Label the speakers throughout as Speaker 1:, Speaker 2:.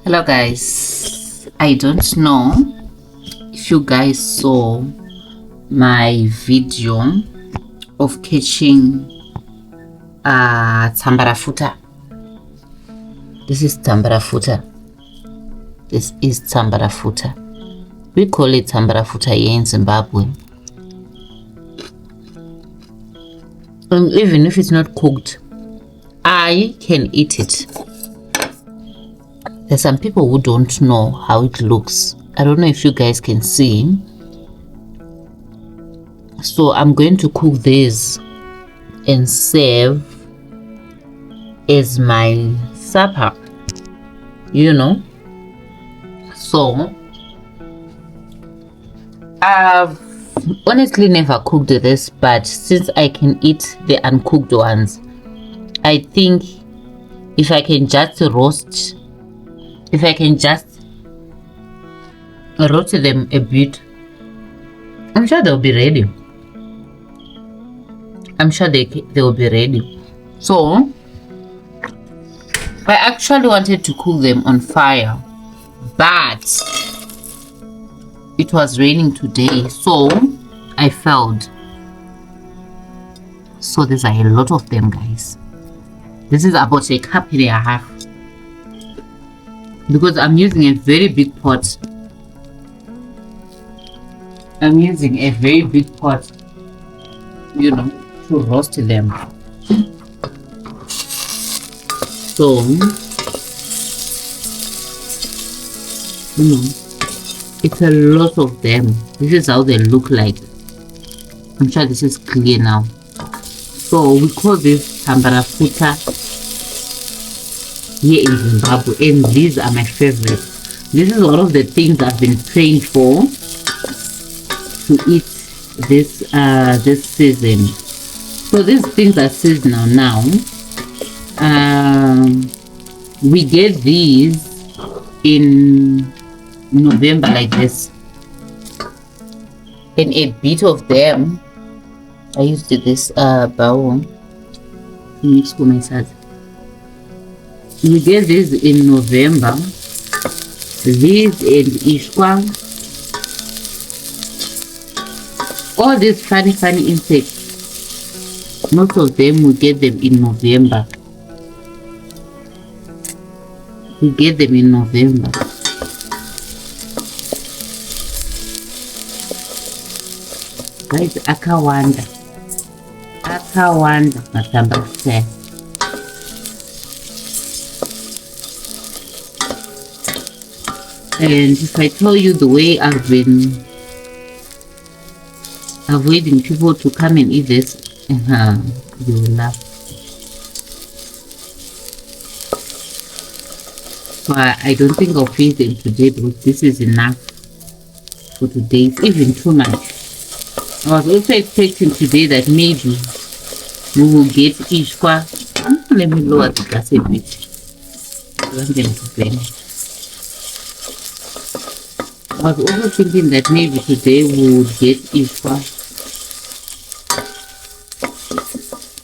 Speaker 1: Hello guys, I don't know if you guys saw my video of catching tambara futa. This is tambara futa. This is tambara futa. We call it tambara futa here in Zimbabwe. And even if it's not cooked, I can eat it. There's some people who don't know how it looks. I don't know if you guys can see. So I'm going to cook this and serve as my supper, you know. So I've honestly never cooked this, but since I can eat the uncooked ones, I think if I can just roast them a bit, I'm sure they'll be ready. I'm sure they will be ready. So I actually wanted to cook them on fire, but it was raining today, so I failed. So there's a lot of them, guys. This is about a cup and a half because I'm using a very big pot. I'm using a very big pot, you know, to roast them. So, you know, it's a lot of them. This is how they look like. I'm sure this is clear now. So we call this tambara futa here in Zimbabwe, and these are my favorite. This is one of the things I've been praying for to eat this season. So these things are seasonal now. We get these in November like this, and a bit of them I used this bowl mix for my sadza. We get this in November. These and ishwa. All these funny insects, most of them we get them in November. We get them in November. Guys, akawanda matambara futa. And if I tell you the way I've been avoiding people to come and eat this, you will laugh. So I don't think I'll feed them today because this is enough for today. It's even too much. I was also expecting today that maybe we will get ishwa. Let me lower the gas a bit. I want them to burn. I was also thinking that maybe today we would get ishwa,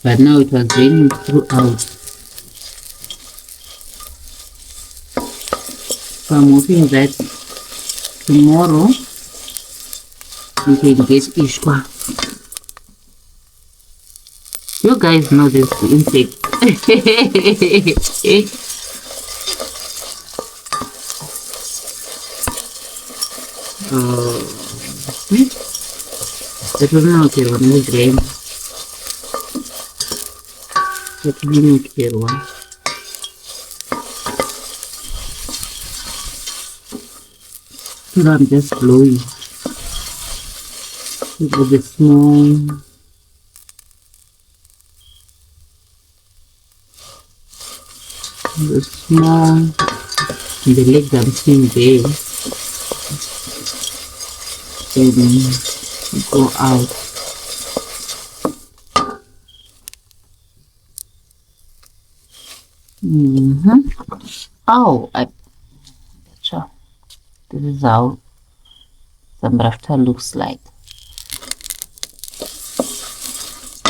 Speaker 1: but now it was raining throughout. So I'm hoping that tomorrow we can get ishwa. You guys know this insect. That was not okay one. We drain. That was not okay one. So I'm just blowing. Look at the small. The small. And the legs I'm seeing there. And go out. Oh, sure. This is how tambara futa looks like.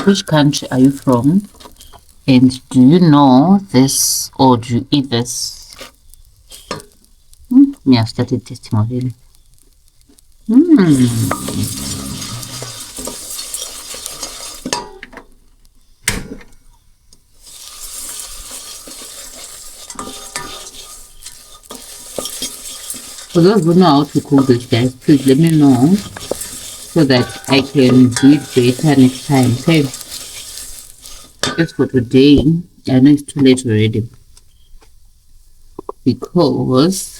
Speaker 1: Which country are you from? And do you know this or do you eat this? Me, I've started tasting already. Mm. For those who know how to cook this, guys, please let me know so that I can do it better next time. Okay. Just for today, I know it's too late already because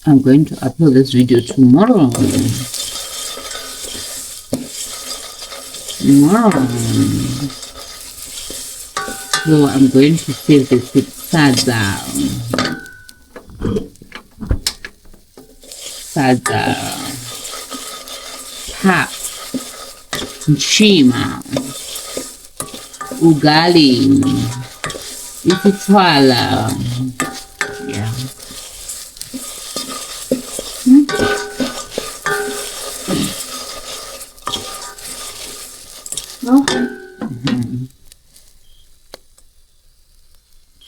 Speaker 1: I'm going to upload this video tomorrow. So I'm going to save this with sadza. Pap, nchima, ugali, isitwala. Yeah.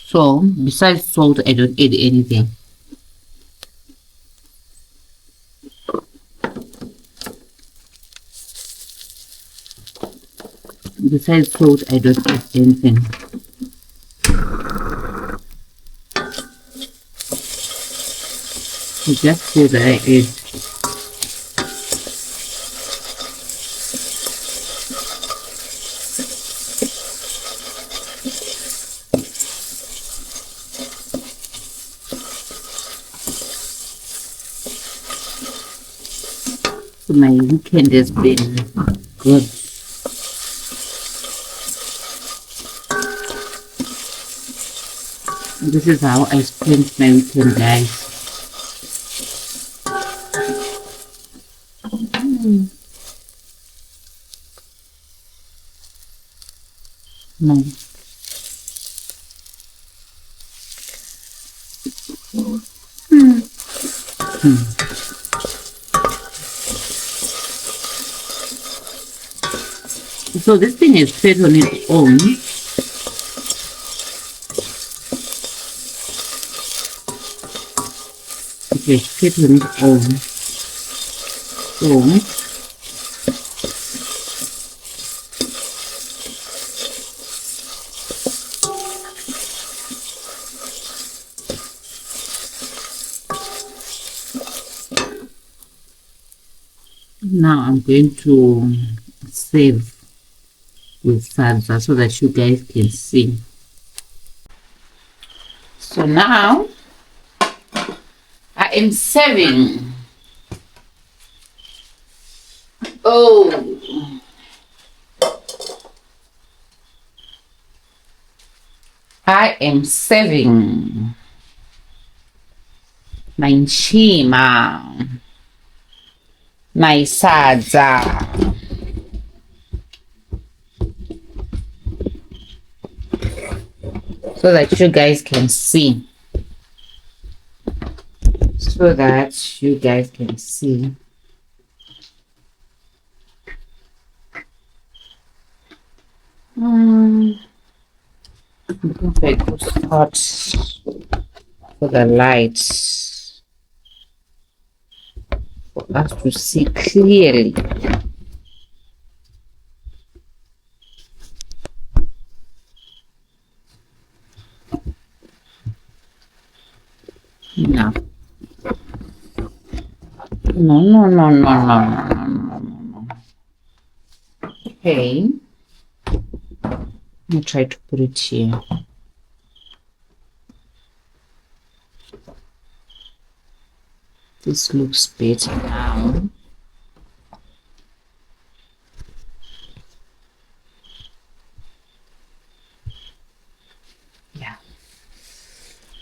Speaker 1: So besides salt, I don't add anything. Besides salt, I don't add anything. So just so that I add. So my weekend has been good. This is how I spent my weekend, guys. Nice. So this thing is set on its own. Okay, set on its own. So now I'm going to save with sadza so that you guys can see. So now I am serving. Oh, I am serving my nchima, my sadza. So that you guys can see. So that you guys can see. Looking for a good spot for the lights for us to see clearly. No. No. Okay. Let me try to put it here. This looks better now. Yeah.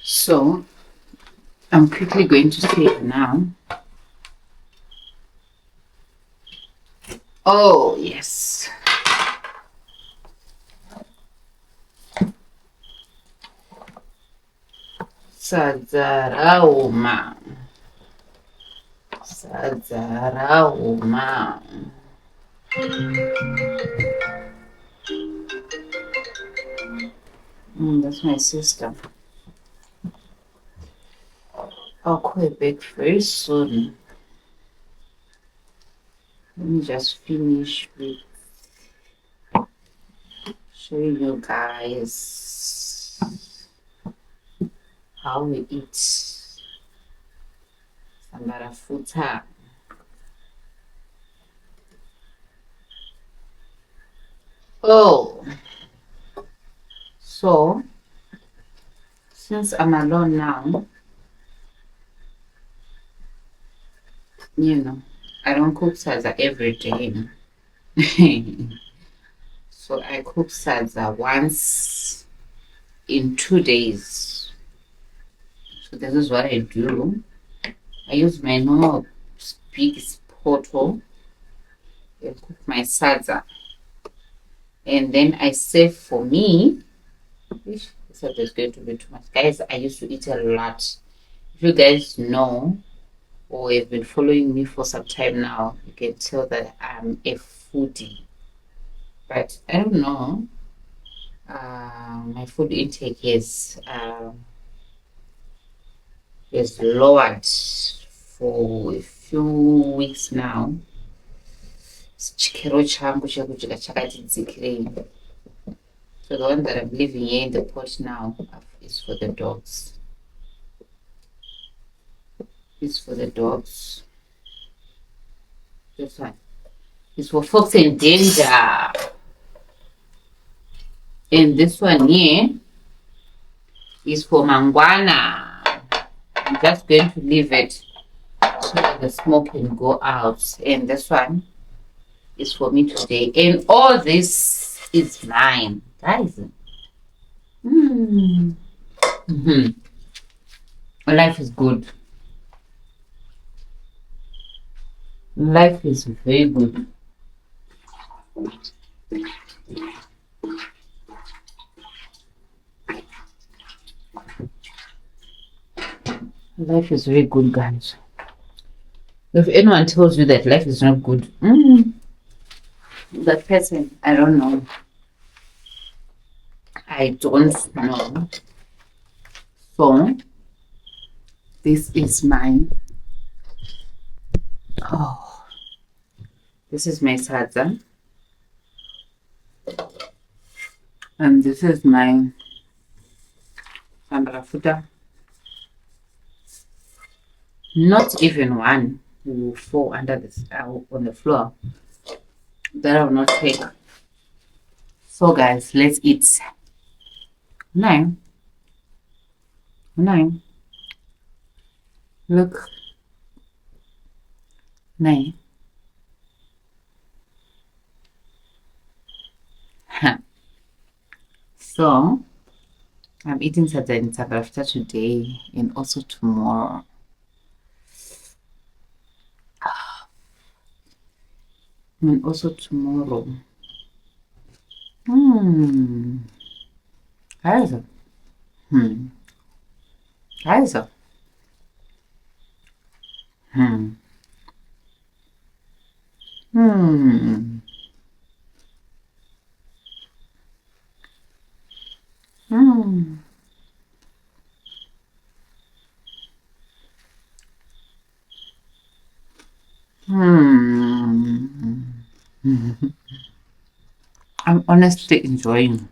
Speaker 1: So I'm quickly going to save now. Oh, yes. Sadza rauma. That's my sister. I'll call back very soon. Let me just finish with showing you guys how we eat tambara futa. Oh, so since I'm alone now, I don't cook sadza every day. So I cook sadza once in 2 days. So this is what I do. I use my normal big poto and cook my sadza. And then I save for me. This sadza is going to be too much. Guys, I used to eat a lot. If you guys know or have been following me for some time now, you can tell that I'm a foodie. But I don't know. My food intake is lowered for a few weeks now. Chikero changu chekudya chakati dzikirei. So the one that I'm leaving here in the pot now is for the dogs. It's for the dogs. This one is for folks in danger. And this one here is for mangwana. I'm just going to leave it so that the smoke can go out. And this one is for me today. And all this is mine. Guys. Life is good. Life is very good. Life is very good, guys. If anyone tells you that life is not good, that person, I don't know. I don't know. So, this is mine. Oh, this is my sadza. And this is my tambara futa. Not even one will fall under this on the floor. That I will not take. So guys, let's eat. Nine. Look. 9. So I'm eating sadza in tambara futa today and also tomorrow. And also tomorrow. Guys. Guys. I'm honestly enjoying.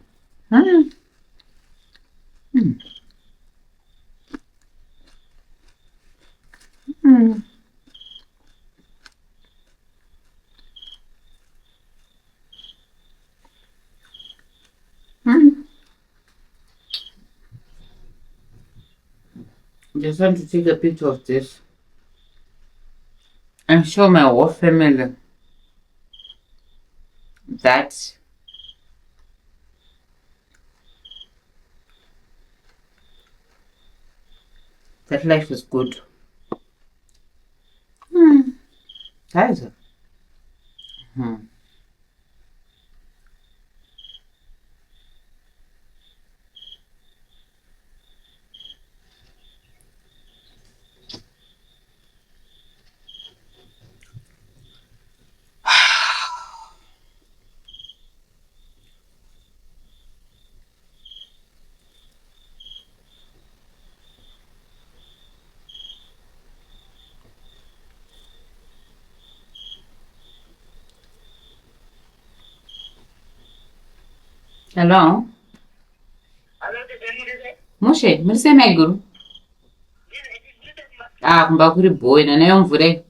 Speaker 1: Just want to take a picture of this and show my whole family that life is good. Guys. Hello? Mushe, muri sei maiguru? Kumba kuri boy, naneyo mvure.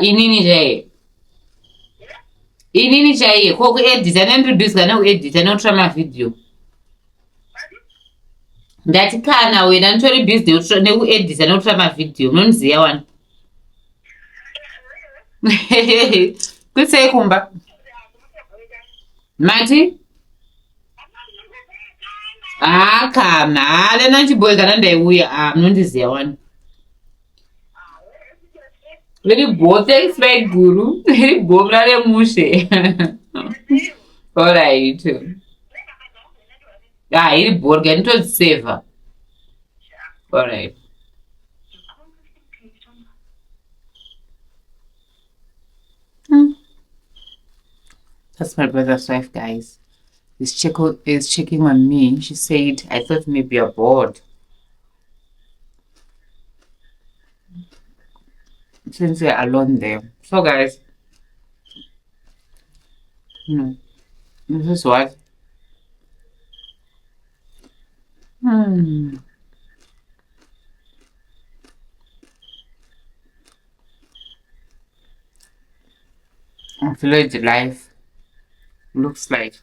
Speaker 1: Inini chaiye. Inini chaiye, ko kuedita nendudisika nekuedita nekutora mavidhiyo. Ndati kana wena nditori busy nekuedita nekutora mavidhiyo, munoniziya wani. Kusei kumba? Mati? Kana, lena chiboy kana ndaiuya, munondiziya wani. Very both thanks, my guru. Very both are mushe. Alright. Very both get to saver. Alright. That's my brother's wife, guys. Is checking on me. She said, I thought maybe you're bored. Since we're alone there. So guys, this is what I village life looks like.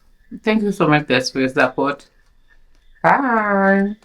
Speaker 1: Thank you so much guys for your support. Bye.